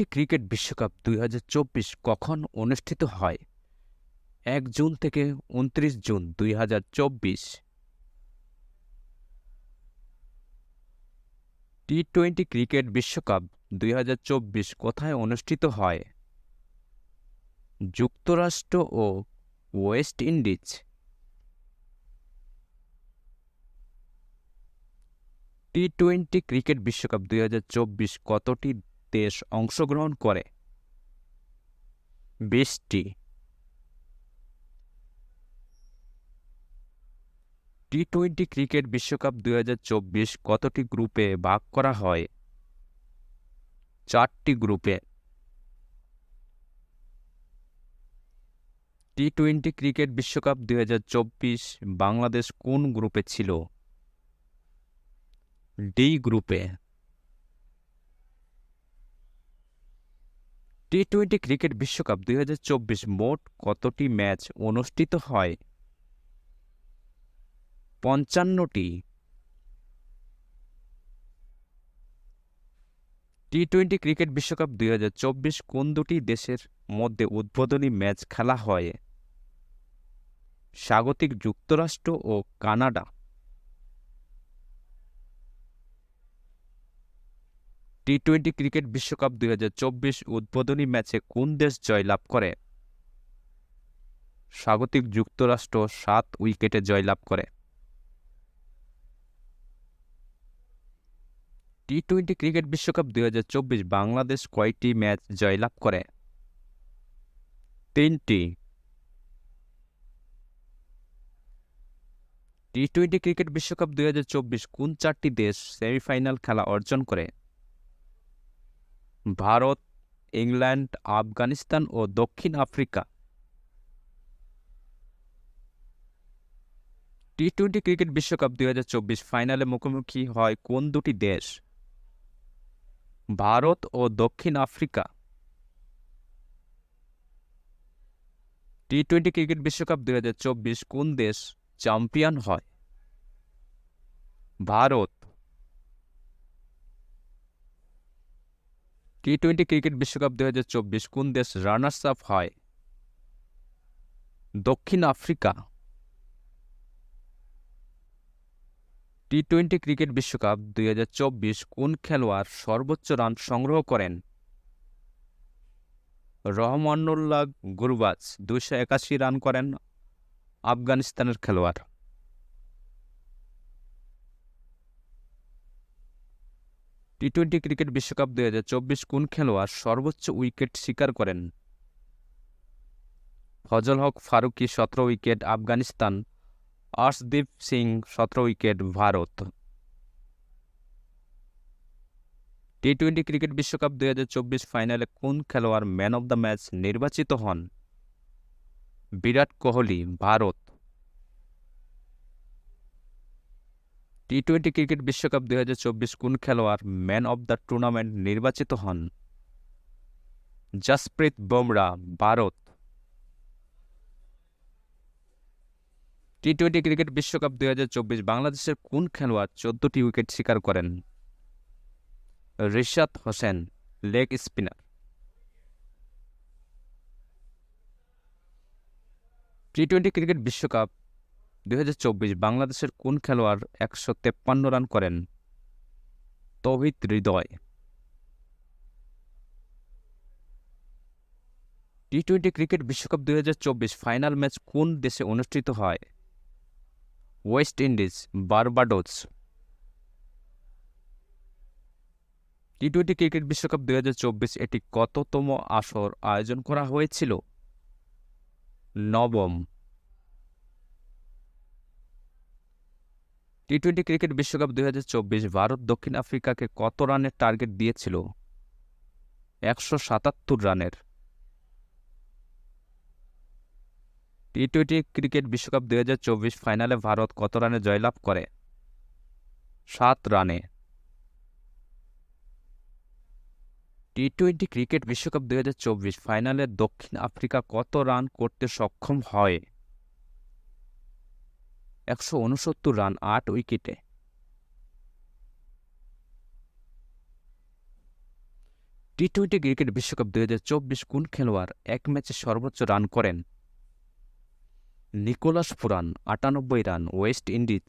Cricket বিশ্বকাপ ২০২৪ কখন অনুষ্ঠিত হয়? ১ জুন থেকে ২৯ জুন ২০২৪। টি-টোয়েন্টি ক্রিকেট বিশ্বকাপ ২০২৪ কোথায় অনুষ্ঠিত হয়? যুক্তরাষ্ট্র ও ওয়েস্ট ইন্ডিজ। টি-টোয়েন্টি ক্রিকেট বিশ্বকাপ ২০২৪ কতটি দেশ অংশগ্রহণ করে? ২০টি। টি-টোয়েন্টি ক্রিকেট বিশ্বকাপ ২০২৪ কতটি গ্রুপে ভাগ করা হয়? ৪টি গ্রুপে। টি-টোয়েন্টি ক্রিকেট বিশ্বকাপ ২০২৪ বাংলাদেশ কোন গ্রুপে ছিল? ডি গ্রুপে। টি-টোয়েন্টি ক্রিকেট বিশ্বকাপ ২০২৪ মোট কতটি ম্যাচ অনুষ্ঠিত হয়? ৫৫টি। টি-টোয়েন্টি ক্রিকেট বিশ্বকাপ ২০২৪ কোন দুটি দেশের মধ্যে উদ্বোধনী ম্যাচ খেলা হয়? স্বাগতিক যুক্তরাষ্ট্র ও কানাডা। টি-টোয়েন্টি ক্রিকেট বিশ্বকাপ ২০২৪ উদ্বোধনী ম্যাচে কোন দেশ জয়লাভ করে? স্বাগতিক যুক্তরাষ্ট্র ৭ উইকেটে জয়লাভ করে। টি-টোয়েন্টি ক্রিকেট বিশ্বকাপ ২০২৪ বাংলাদেশ কয়টি ম্যাচ জয়লাভ করে? ৩টি। টি-টোয়েন্টি ক্রিকেট বিশ্বকাপ ২০২৪ কোন ৪টি দেশ সেমিফাইনাল খেলা অর্জন করে? ভারত, ইংল্যান্ড, আফগানিস্তান ও দক্ষিণ আফ্রিকা। টি-টোয়েন্টি ক্রিকেট বিশ্বকাপ ২০২৪ ফাইনালে মুখোমুখি হয় কোন দুটি দেশ? ভারত ও দক্ষিণ আফ্রিকা। টি-টোয়েন্টি ক্রিকেট বিশ্বকাপ ২০২৪ কোন দেশ চ্যাম্পিয়ন হয়? ভারত। টি-টোয়েন্টি ক্রিকেট বিশ্বকাপ ২০২৪ কোন দেশ রানার্স আপ হয়? দক্ষিণ আফ্রিকা। টি-টোয়েন্টি ক্রিকেট বিশ্বকাপ ২০২৪ কোন খেলোয়াড় সর্বোচ্চ রান সংগ্রহ করেন? রহমানুল্লাহ গুরবাজ ২৮১ রান করেন, আফগানিস্তানের খেলোয়াড়। টি-টোয়েন্টি ক্রিকেট বিশ্বকাপ ২০২৪ কোন খেলোয়াড় সর্বোচ্চ উইকেট শিকার করেন? Fazal Haq Farooqi ১৭ wicket, Afghanistan. Arshdeep Singh ১৭ wicket, Bharat. T twenty cricket বিশ্বকাপ ২০২৪ ফাইনালে কোন খেলোয়াড় ম্যান অব দ্য ম্যাচ নির্বাচিত হন? বিরাট কোহলি, ভারত। টি-টোয়েন্টি ক্রিকেট বিশ্বকাপ ২০২৪ কোন খেলোয়াড় ম্যান অব দ্য টুর্নামেন্ট নির্বাচিত হন? জসপ্রীত বুমরাহ, ভারত। টি-টোয়েন্টি ক্রিকেট বিশ্বকাপ ২০২৪ বাংলাদেশের কোন খেলোয়াড় ১৪টি উইকেট শিকার করেন? Rishad Hossain, leg spinner. T twenty cricket বিশ্বকাপ ২০২৪ বাংলাদেশের কোন খেলোয়াড় ১৫৩ রান করেন? তৌহিদ হৃদয়। টি-টোয়েন্টি ক্রিকেট বিশ্বকাপ ২০২৪ ফাইনাল ম্যাচ কোন দেশে অনুষ্ঠিত হয়? West Indies, Barbados. T twenty cricket বিশ্বকাপ ২০২৪ এটি কততম আসর আয়োজন করা হয়েছিল? নবম। টি-টোয়েন্টি ক্রিকেট বিশ্বকাপ ২০২৪ ভারত দক্ষিণ আফ্রিকাকে কত রানের টার্গেট দিয়েছিল? ১৭৭ রানের। টি-টোয়েন্টি ক্রিকেট বিশ্বকাপ ২০২৪ ফাইনালে ভারত কত রানে জয়লাভ করে? ৭ রানে। টি-টোয়েন্টি ক্রিকেট বিশ্বকাপ ২০২৪ ফাইনালে দক্ষিণ আফ্রিকা কত রান করতে সক্ষম হয়? ১৬৯ রান ৮ উইকেটে। টি-20 ক্রিকেট বিশ্বকাপ 2024 কোন খেলোয়াড় এক ম্যাচে সর্বোচ্চ রান করেন? Nicholas Pooran 98 run, West Indies.